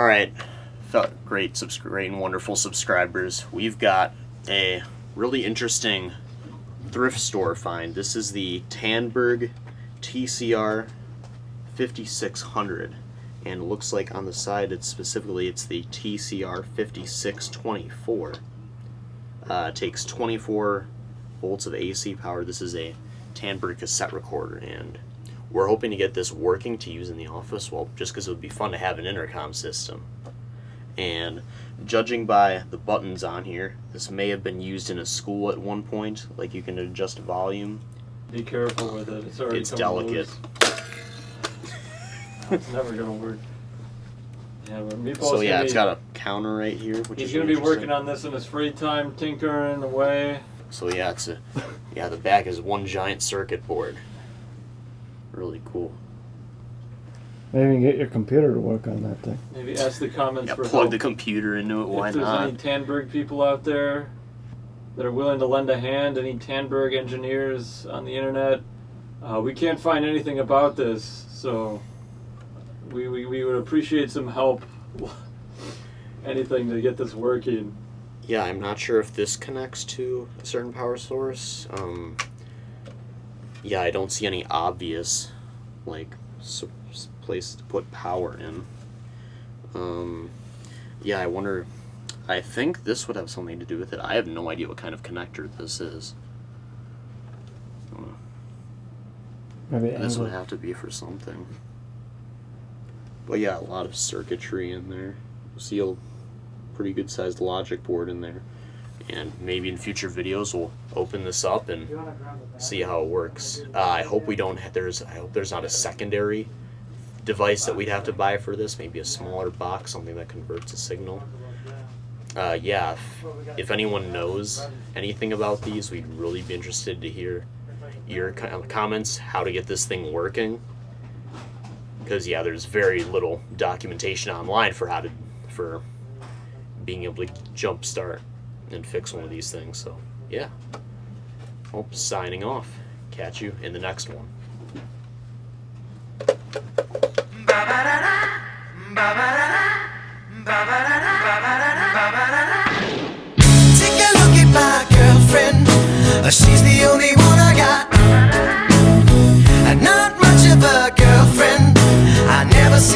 Alright, great and wonderful subscribers. We've got a really interesting thrift store find. This is the Tandberg TCR 5600, and it looks like on the side it's the TCR 5624. Takes 24 volts of AC power. This is a Tandberg cassette recorder, and we're hoping to get this working to use in the office, well, just because it would be fun to have an intercom system. And judging by the buttons on here, this may have been used in a school at one point. Like, you can adjust volume. Be careful with it. It's delicate. It's never gonna work. Yeah, so yeah, it's got a counter right here. He's gonna be working on this in his free time, tinkering away. So yeah, the back is one giant circuit board. Really cool. Maybe you can get your computer to work on that thing. Maybe ask the comments for plug help. the computer into it. Why if not? If there's any Tandberg people out there that are willing to lend a hand, any Tandberg engineers on the internet, we can't find anything about this, so we would appreciate some help. Anything to get this working. Yeah, I'm not sure if this connects to a certain power source. Yeah, I don't see any obvious place to put power in. Yeah, I wonder. I think this would have something to do with it. I have no idea what kind of connector this is. Maybe this would have to be for something. But yeah, a lot of circuitry in there. You'll see a pretty good sized logic board in there. And maybe in future videos we'll open this up and see how it works. I hope there's not a secondary device that we'd have to buy for this. Maybe a smaller box, something that converts a signal. Yeah, if anyone knows anything about these, we'd really be interested to hear your comments, how to get this thing working. Because yeah, there's very little documentation online for being able to jumpstart and fix one of these things. So yeah, signing off. Catch you in the next one.